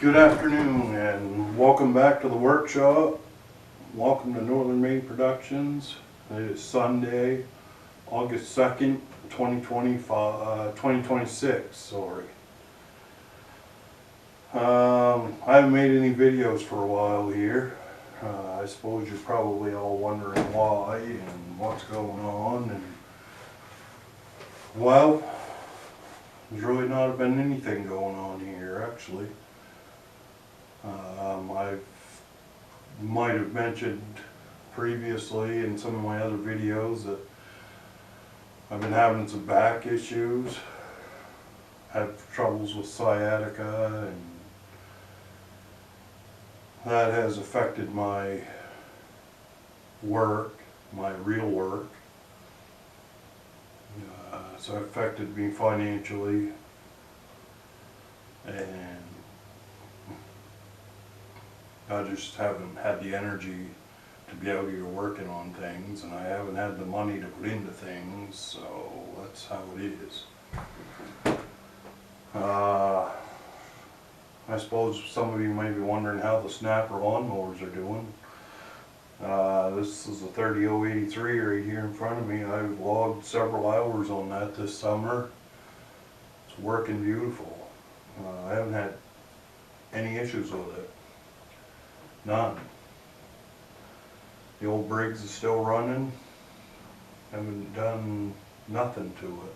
Good afternoon and welcome back to the workshop. Welcome to Northern Maine Productions. It is Sunday, August 2nd, 2026, sorry. I haven't made any videos for a while here. I suppose you're probably all wondering why and what's going on. And well, there's really not been anything going on here actually. I might have mentioned previously in some of my other videos that I've been having some back issues, had troubles with sciatica, and that has affected my work, my real work. So it affected me financially, and I just haven't had the energy to be out here working on things, and I haven't had the money to put into things, so that's how it is. I suppose some of you may be wondering how the snapper lawnmowers are doing. This is a 30083 right here in front of me. I've logged several hours on that this summer. It's working beautiful. I haven't had any issues with it. None. The old Briggs is still running. Haven't done nothing to it.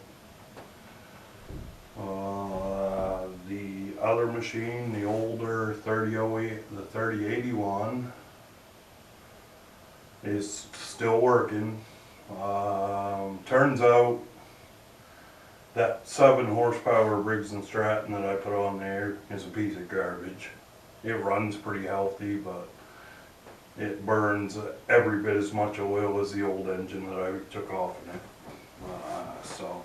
The other machine, the older 3008, the 3081, is still working. Turns out that 7 horsepower Briggs & Stratton that I put on there is a piece of garbage. It runs pretty healthy, but it burns every bit as much oil as the old engine that I took off in it. So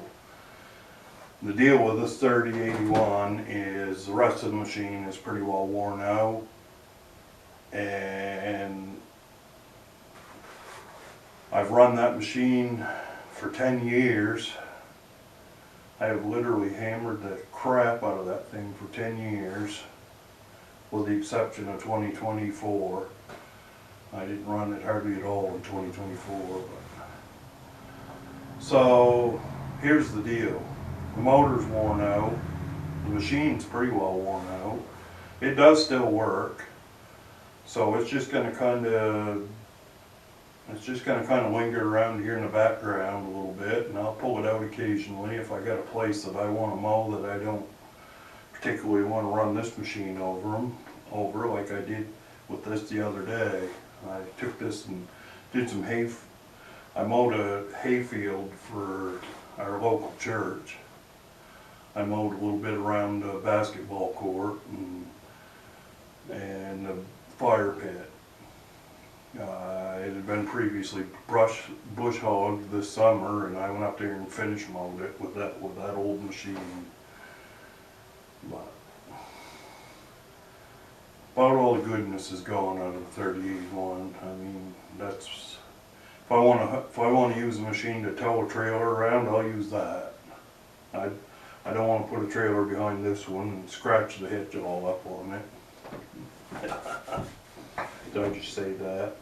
the deal with this 3081 is the rest of the machine is pretty well worn out, and I've run that machine for 10 years. I have literally hammered the crap out of that thing for 10 years. With the exception of 2024. I didn't run it hardly at all in 2024. But. So here's the deal. The motor's worn out. The machine's pretty well worn out. It does still work. So it's just going to kind of linger around here in the background a little bit, and I'll pull it out occasionally if I got a place that I want to mow that I don't particularly want to run this machine over like I did with this the other day. I took this and did some I mowed a hay field for our local church. I mowed a little bit around the basketball court and the fire pit. It had been previously bush hogged this summer, and I went up there and finish mowed it with that old machine. But about all the goodness is gone out of the 3081. I mean, that's if I want to use a machine to tow a trailer around, I'll use that. I don't want to put a trailer behind this one and scratch the hitch all up on it. Did I just say that?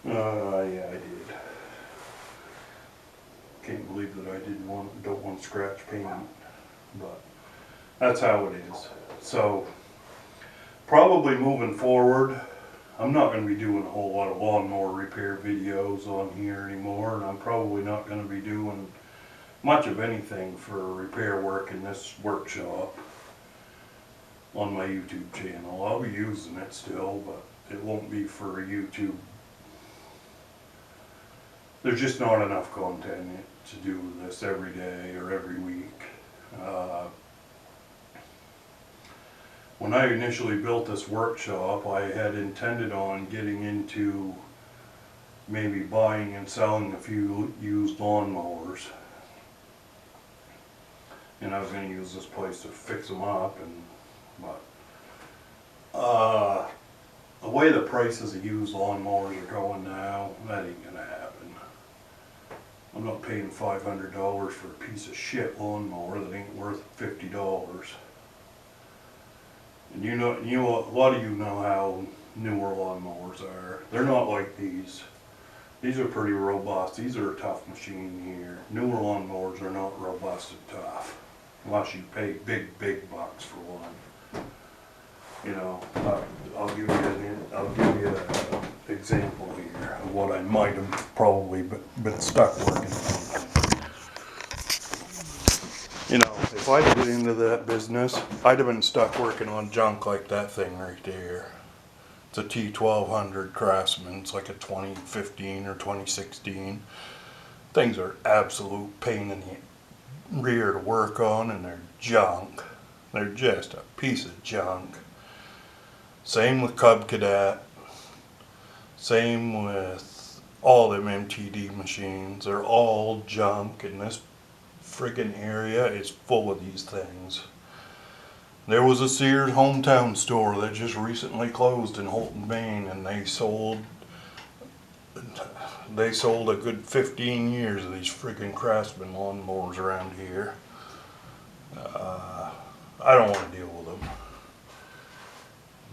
Yeah, I did. Can't believe that I don't want to scratch paint, but that's how it is. So probably moving forward, I'm not going to be doing a whole lot of lawnmower repair videos on here anymore, and I'm probably not going to be doing much of anything for repair work in this workshop on my YouTube channel. I'll be using it still, but it won't be for YouTube. There's just not enough content to do this every day or every week. When I initially built this workshop, I had intended on getting into maybe buying and selling a few used lawnmowers. And I was going to use this place to fix them up, but the way the prices of used lawnmowers are going now, that ain't going to happen. I'm not paying $500 for a piece of shit lawnmower that ain't worth $50. And you know, a lot of you know how newer lawnmowers are. They're not like these. These are pretty robust. These are a tough machine here. Newer lawnmowers are not robust and tough, unless you pay big bucks for one. You know, I'll give you an example here of what I might have probably been stuck working on. You know, if I'd get into that business, I'd have been stuck working on junk like that thing right there. It's a T1200 Craftsman. It's like a 2015 or 2016. Things are absolute pain in the rear to work on, and they're junk. They're just a piece of junk. Same with Cub Cadet. Same with all them MTD machines. They're all junk, and this friggin' area is full of these things. There was a Sears hometown store that just recently closed in Northern Maine, and they sold a good 15 years of these friggin' Craftsman lawnmowers around here. I don't want to deal with them.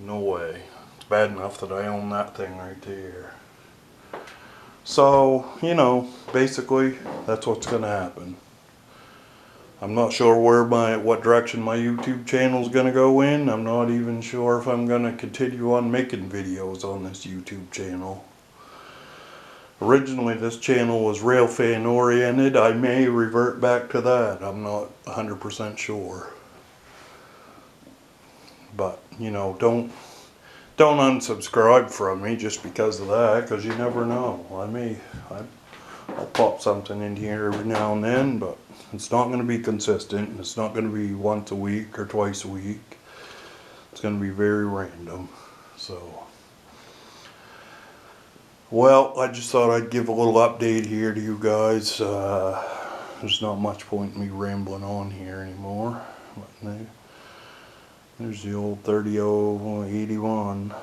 No way. It's bad enough that I own that thing right there. So, you know, basically that's what's gonna happen. I'm not sure what direction my YouTube channel is going to go in. I'm not even sure if I'm going to continue on making videos on this YouTube channel. Originally this channel was rail fan oriented. I may revert back to that. I'm not 100% sure. But, you know, don't unsubscribe from me just because of that, because you never know. I'll pop something in here every now and then, but it's not going to be consistent. It's not going to be once a week or twice a week. It's going to be very random. So, well, I just thought I'd give a little update here to you guys. There's not much point in me rambling on here anymore. There's the old 3081.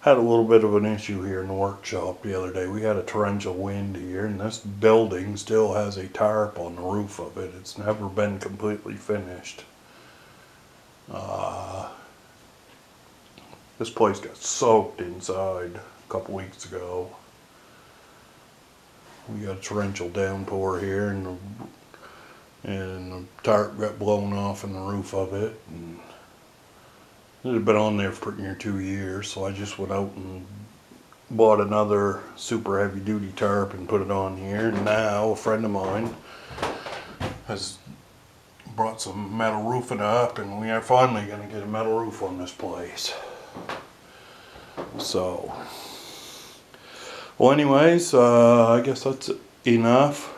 Had a little bit of an issue here in the workshop the other day. We had a torrential wind here, and this building still has a tarp on the roof of it. It's never been completely finished. This place got soaked inside a couple weeks ago. We got a torrential downpour here, and the tarp got blown off in the roof of it. And it had been on there for pretty near 2 years, so I just went out and bought another super heavy duty tarp and put it on here. And now a friend of mine has brought some metal roofing up, and we are finally going to get a metal roof on this place. So, well, anyways, I guess that's enough.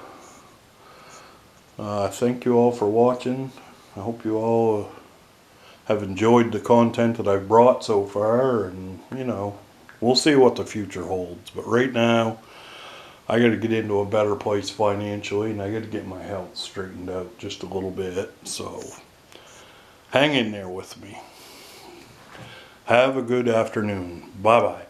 Thank you all for watching. I hope you all have enjoyed the content that I've brought so far, and you know, we'll see what the future holds. But right now, I got to get into a better place financially, and I got to get my health straightened out just a little bit. So hang in there with me. Have a good afternoon. Bye bye.